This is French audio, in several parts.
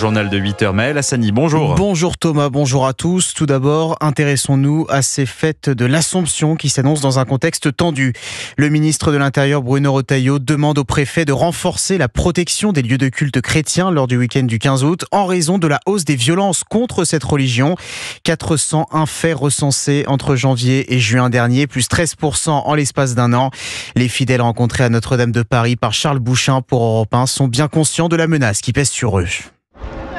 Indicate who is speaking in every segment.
Speaker 1: journal de 8h. Maël Hassani, bonjour.
Speaker 2: Bonjour Thomas, bonjour à tous. Tout d'abord, intéressons-nous à ces fêtes de l'Assomption qui s'annoncent dans un contexte tendu. Le ministre de l'Intérieur Bruno Retailleau demande au préfet de renforcer la protection des lieux de culte chrétiens lors du week-end du 15 août en raison de la hausse des violences contre cette religion. 401 faits recensés entre janvier et juin dernier, plus 13% en l'espace d'un an. Les fidèles rencontrés à Notre-Dame de Paris par Charles Bouchin pour Europe 1 sont bien conscients de la menace qui pèse sur eux.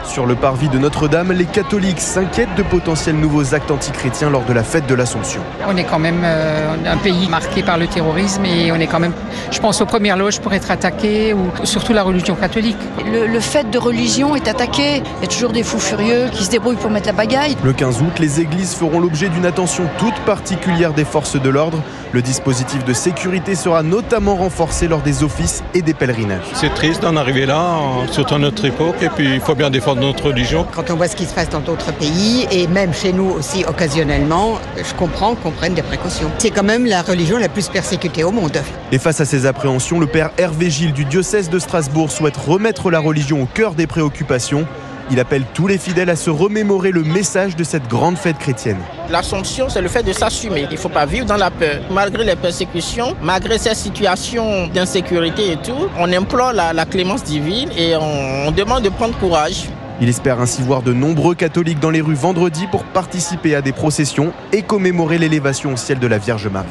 Speaker 3: Sur le parvis de Notre-Dame, les catholiques s'inquiètent de potentiels nouveaux actes antichrétiens lors de la fête de l'Assomption.
Speaker 4: On est quand même un pays marqué par le terrorisme et on est quand même, je pense, aux premières loges pour être attaqué, ou surtout la religion catholique.
Speaker 5: Le fait de religion est attaqué. Il y a toujours des fous furieux qui se débrouillent pour mettre la pagaille.
Speaker 3: Le 15 août, les églises feront l'objet d'une attention toute particulière des forces de l'ordre. Le dispositif de sécurité sera notamment renforcé lors des offices et des pèlerinages.
Speaker 6: C'est triste d'en arriver là, surtout à notre époque, et puis il faut bien défendre notre religion.
Speaker 7: Quand on voit ce qui se passe dans d'autres pays, et même chez nous aussi occasionnellement, je comprends qu'on prenne des précautions. C'est quand même la religion la plus persécutée au monde.
Speaker 3: Et face à ces appréhensions, le père Hervé Gilles du diocèse de Strasbourg souhaite remettre la religion au cœur des préoccupations. Il appelle tous les fidèles à se remémorer le message de cette grande fête chrétienne.
Speaker 8: L'Assomption, c'est le fait de s'assumer. Il ne faut pas vivre dans la peur. Malgré les persécutions, malgré ces situations d'insécurité et tout, on implore la clémence divine et on demande de prendre courage.
Speaker 3: Il espère ainsi voir de nombreux catholiques dans les rues vendredi pour participer à des processions et commémorer l'élévation au ciel de la Vierge Marie.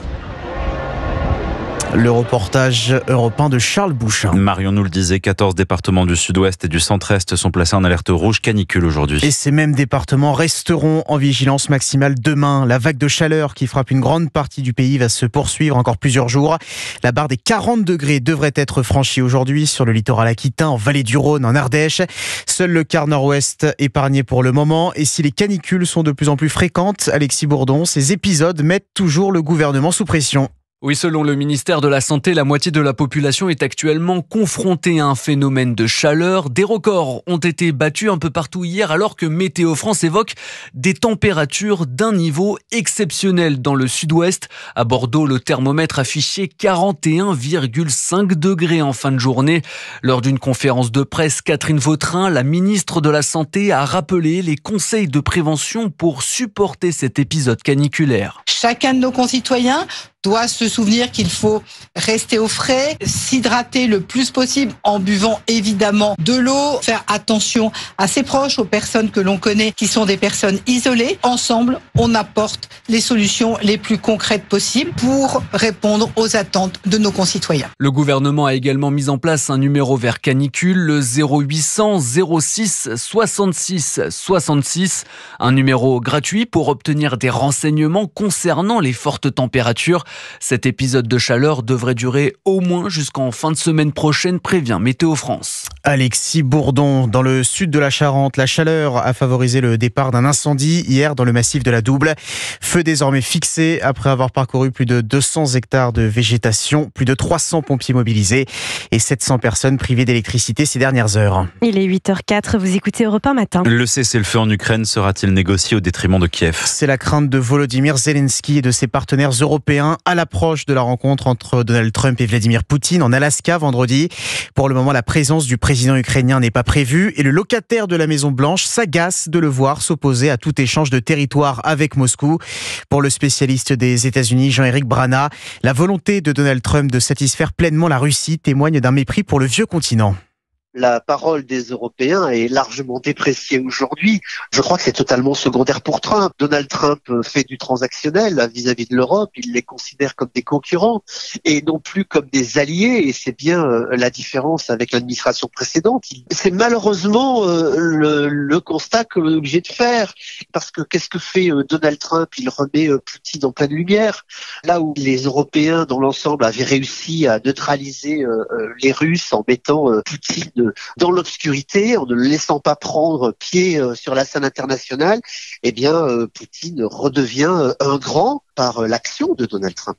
Speaker 2: Le reportage européen de Charles Bouchin.
Speaker 1: Marion nous le disait, 14 départements du sud-ouest et du centre-est sont placés en alerte rouge canicule aujourd'hui.
Speaker 2: Et ces mêmes départements resteront en vigilance maximale demain. La vague de chaleur qui frappe une grande partie du pays va se poursuivre encore plusieurs jours. La barre des 40 degrés devrait être franchie aujourd'hui sur le littoral aquitain, en vallée du Rhône, en Ardèche. Seul le quart nord-ouest épargné pour le moment. Et si les canicules sont de plus en plus fréquentes, Alexis Bourdon, ces épisodes mettent toujours le gouvernement sous pression.
Speaker 9: Oui, selon le ministère de la Santé, la moitié de la population est actuellement confrontée à un phénomène de chaleur. Des records ont été battus un peu partout hier alors que Météo France évoque des températures d'un niveau exceptionnel dans le sud-ouest. À Bordeaux, le thermomètre affichait 41,5 degrés en fin de journée. Lors d'une conférence de presse, Catherine Vautrin, la ministre de la Santé, a rappelé les conseils de prévention pour supporter cet épisode caniculaire.
Speaker 10: Chacun de nos concitoyens doit se souvenir qu'il faut rester au frais, s'hydrater le plus possible en buvant évidemment de l'eau, faire attention à ses proches, aux personnes que l'on connaît qui sont des personnes isolées. Ensemble, on apporte les solutions les plus concrètes possibles pour répondre aux attentes de nos concitoyens.
Speaker 9: Le gouvernement a également mis en place un numéro vert canicule, le 0800 06 66 66, un numéro gratuit pour obtenir des renseignements concernant les fortes températures. Cet épisode de chaleur devrait durer au moins jusqu'en fin de semaine prochaine, prévient Météo France.
Speaker 2: Alexis Bourdon, dans le sud de la Charente, la chaleur a favorisé le départ d'un incendie hier dans le massif de la Double. Feu désormais fixé après avoir parcouru plus de 200 hectares de végétation, plus de 300 pompiers mobilisés et 700 personnes privées d'électricité ces dernières heures.
Speaker 11: Il est 8h04, vous écoutez Europe 1 matin.
Speaker 1: Le cessez-le-feu en Ukraine sera-t-il négocié au détriment de Kiev ?
Speaker 2: C'est la crainte de Volodymyr Zelensky et de ses partenaires européens à l'approche de la rencontre entre Donald Trump et Vladimir Poutine en Alaska vendredi. Pour le moment, la présence du président ukrainien n'est pas prévue et le locataire de la Maison-Blanche s'agace de le voir s'opposer à tout échange de territoire avec Moscou. Pour le spécialiste des États-Unis, Jean-Éric Brana, la volonté de Donald Trump de satisfaire pleinement la Russie témoigne d'un mépris pour le vieux continent.
Speaker 12: La parole des Européens est largement dépréciée aujourd'hui. Je crois que c'est totalement secondaire pour Trump. Donald Trump fait du transactionnel vis-à-vis de l'Europe. Il les considère comme des concurrents et non plus comme des alliés. Et c'est bien la différence avec l'administration précédente. C'est malheureusement le constat que l'on est obligé de faire. Parce que qu'est-ce que fait Donald Trump ? Il remet Poutine en pleine lumière. Là où les Européens, dans l'ensemble, avaient réussi à neutraliser les Russes en mettant Poutine dans l'obscurité, en ne le laissant pas prendre pied sur la scène internationale, eh bien, Poutine redevient un grand par l'action de Donald Trump.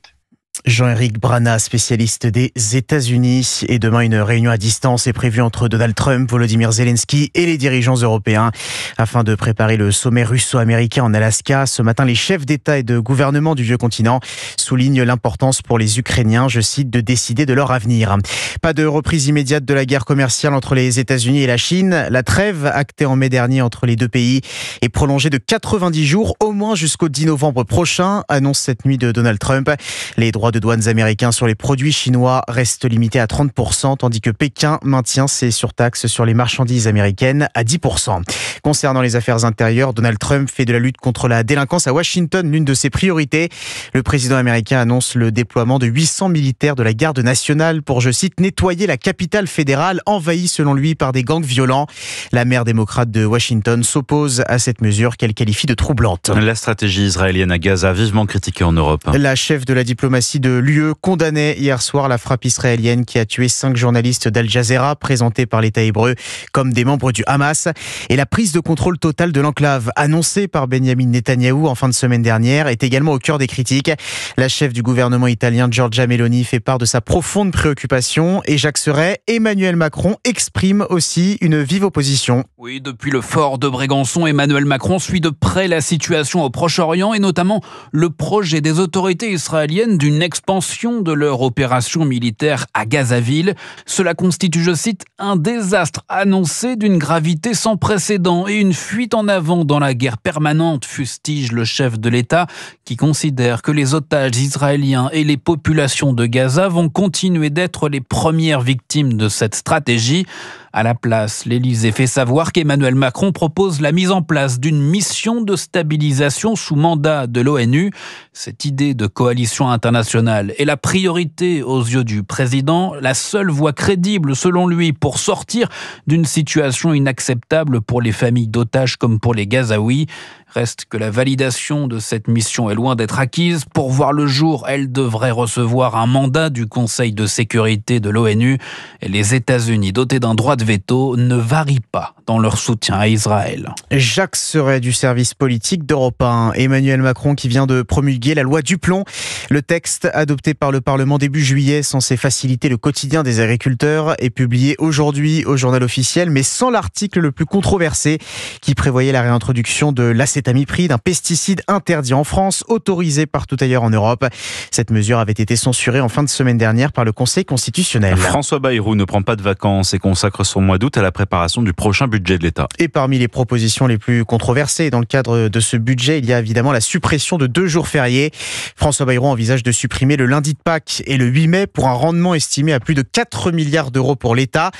Speaker 2: Jean-Éric Brana, spécialiste des États-Unis. Et demain, une réunion à distance est prévue entre Donald Trump, Volodymyr Zelensky et les dirigeants européens afin de préparer le sommet russo-américain en Alaska. Ce matin, les chefs d'État et de gouvernement du vieux continent soulignent l'importance pour les Ukrainiens, je cite, de décider de leur avenir. Pas de reprise immédiate de la guerre commerciale entre les États-Unis et la Chine. La trêve actée en mai dernier entre les deux pays est prolongée de 90 jours, au moins jusqu'au 10 novembre prochain, annonce cette nuit de Donald Trump. Les droits de douanes américains sur les produits chinois restent limités à 30%, tandis que Pékin maintient ses surtaxes sur les marchandises américaines à 10%. Concernant les affaires intérieures, Donald Trump fait de la lutte contre la délinquance à Washington l'une de ses priorités. Le président américain annonce le déploiement de 800 militaires de la garde nationale pour, je cite, nettoyer la capitale fédérale envahie selon lui par des gangs violents. La maire démocrate de Washington s'oppose à cette mesure qu'elle qualifie de troublante.
Speaker 1: La stratégie israélienne à Gaza vivement critiquée en Europe.
Speaker 2: La chef de la diplomatie de l'UE condamnait hier soir la frappe israélienne qui a tué 5 journalistes d'Al Jazeera présentés par l'État hébreu comme des membres du Hamas, et la prise de contrôle totale de l'enclave annoncée par Benjamin Netanyahou en fin de semaine dernière est également au cœur des critiques. La chef du gouvernement italien Giorgia Meloni fait part de sa profonde préoccupation et Jacques Serret, Emmanuel Macron exprime aussi une vive opposition.
Speaker 13: Oui, depuis le fort de Brégançon, Emmanuel Macron suit de près la situation au Proche-Orient et notamment le projet des autorités israéliennes d'une expansion de leur opération militaire à Gazaville. Cela constitue, je cite, un désastre annoncé d'une gravité sans précédent et une fuite en avant dans la guerre permanente, fustige le chef de l'État, qui considère que les otages israéliens et les populations de Gaza vont continuer d'être les premières victimes de cette stratégie. À la place, l'Élysée fait savoir qu'Emmanuel Macron propose la mise en place d'une mission de stabilisation sous mandat de l'ONU. Cette idée de coalition internationale est la priorité aux yeux du président, la seule voie crédible selon lui pour sortir d'une situation inacceptable pour les familles d'otages comme pour les Gazaouis. Reste que la validation de cette mission est loin d'être acquise. Pour voir le jour, elle devrait recevoir un mandat du Conseil de sécurité de l'ONU. Et les États-Unis, dotés d'un droit de veto, ne varient pas dans leur soutien à Israël.
Speaker 2: Jacques Serret du service politique d'Europe 1. Emmanuel Macron qui vient de promulguer la loi Duplon. Le texte adopté par le Parlement début juillet, censé faciliter le quotidien des agriculteurs, est publié aujourd'hui au journal officiel, mais sans l'article le plus controversé qui prévoyait la réintroduction de l'acétamipride, un pesticide interdit en France, autorisé partout ailleurs en Europe. Cette mesure avait été censurée en fin de semaine dernière par le Conseil constitutionnel.
Speaker 1: François Bayrou ne prend pas de vacances et consacre son mois d'août à la préparation du prochain budget de l'État.
Speaker 2: Et parmi les propositions les plus controversées dans le cadre de ce budget, il y a évidemment la suppression de 2 jours fériés. François Bayrou envisage de supprimer le lundi de Pâques et le 8 mai pour un rendement estimé à plus de 4 milliards d'euros pour l'État.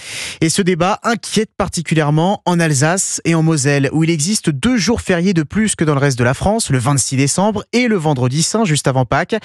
Speaker 2: Et ce débat inquiète particulièrement en Alsace et en Moselle, où il existe 2 jours fériés de plus que dans le reste de la France, le 26 décembre et le vendredi saint juste avant Pâques.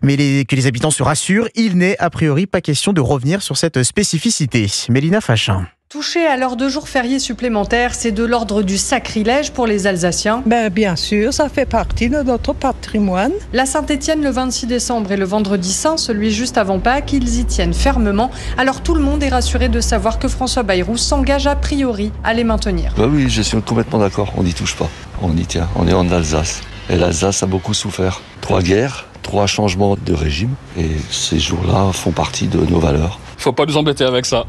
Speaker 2: Mais que les habitants se rassurent, il n'est a priori pas question de revenir sur cette spécificité. Mélina Fachin.
Speaker 14: Toucher à leurs 2 jours fériés supplémentaires, c'est de l'ordre du sacrilège pour les Alsaciens.
Speaker 15: Bien sûr, ça fait partie de notre patrimoine.
Speaker 14: La Saint-Étienne le 26 décembre et le vendredi saint, celui juste avant Pâques, ils y tiennent fermement. Alors tout le monde est rassuré de savoir que François Bayrou s'engage a priori à les maintenir.
Speaker 16: Oui, je suis complètement d'accord, on n'y touche pas. On y tient, on est en Alsace. Et l'Alsace a beaucoup souffert. 3 guerres, 3 changements de régime. Et ces jours-là font partie de nos valeurs.
Speaker 17: Faut pas nous embêter avec ça.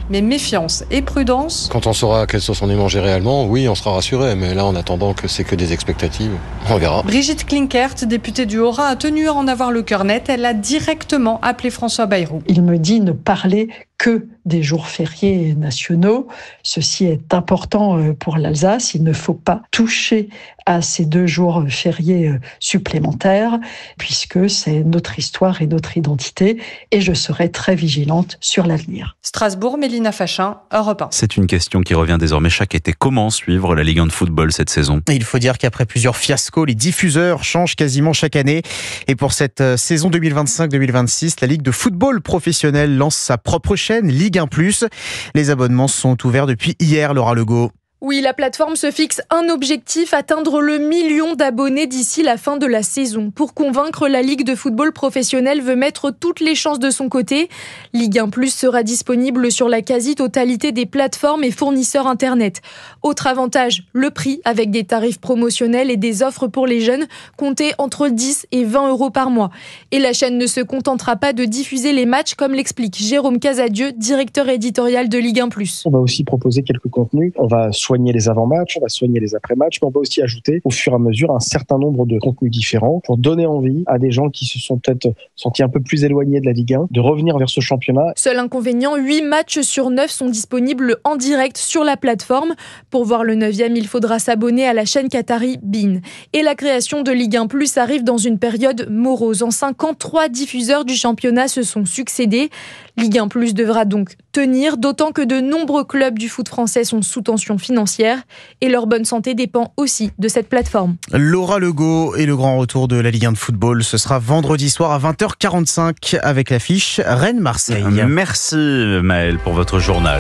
Speaker 14: Mais méfiance et prudence.
Speaker 18: Quand on saura quelle sauce on est mangé réellement, oui, on sera rassuré. Mais là, en attendant que c'est que des expectatives, on verra.
Speaker 14: Brigitte Klinkert, députée du Haut-Rhin, a tenu à en avoir le cœur net. Elle a directement appelé François Bayrou.
Speaker 19: Il me dit ne parler que des jours fériés nationaux. Ceci est important pour l'Alsace. Il ne faut pas toucher à ces 2 jours fériés supplémentaires, puisque c'est notre histoire et notre identité. Et je serai très vigilante sur l'avenir.
Speaker 14: Strasbourg, Mélina Fachin, Europe 1.
Speaker 1: C'est une question qui revient désormais chaque été. Comment suivre la Ligue 1 de football cette saison ?
Speaker 2: Il faut dire qu'après plusieurs fiascos, les diffuseurs changent quasiment chaque année. Et pour cette saison 2025-2026, la Ligue de football professionnel lance sa propre chaîne, Ligue 1+. Les abonnements sont ouverts depuis hier, Laura Legault.
Speaker 17: Oui, la plateforme se fixe un objectif, atteindre le 1 million d'abonnés d'ici la fin de la saison. Pour convaincre, la Ligue de football professionnel veut mettre toutes les chances de son côté. Ligue 1 Plus sera disponible sur la quasi-totalité des plateformes et fournisseurs Internet. Autre avantage, le prix avec des tarifs promotionnels et des offres pour les jeunes comptées entre 10 et 20 euros par mois. Et la chaîne ne se contentera pas de diffuser les matchs comme l'explique Jérôme Casadieu, directeur éditorial de Ligue 1 Plus.
Speaker 20: On va aussi proposer quelques contenus. On va soigner les avant-matchs, on va soigner les après-matchs, mais on va aussi ajouter au fur et à mesure un certain nombre de contenus différents pour donner envie à des gens qui se sont peut-être sentis un peu plus éloignés de la Ligue 1 de revenir vers ce championnat.
Speaker 17: Seul inconvénient, 8 matchs sur 9 sont disponibles en direct sur la plateforme. Pour voir le 9e, il faudra s'abonner à la chaîne qatari BeIN. Et la création de Ligue 1 Plus arrive dans une période morose. En 5 ans, 3 diffuseurs du championnat se sont succédés. Ligue 1 Plus devra donc tenir, d'autant que de nombreux clubs du foot français sont sous tension financière et leur bonne santé dépend aussi de cette plateforme.
Speaker 2: Laura Legault et le grand retour de la Ligue 1 de football, ce sera vendredi soir à 20h45 avec l'affiche Rennes-Marseille.
Speaker 1: Merci Maël pour votre journal.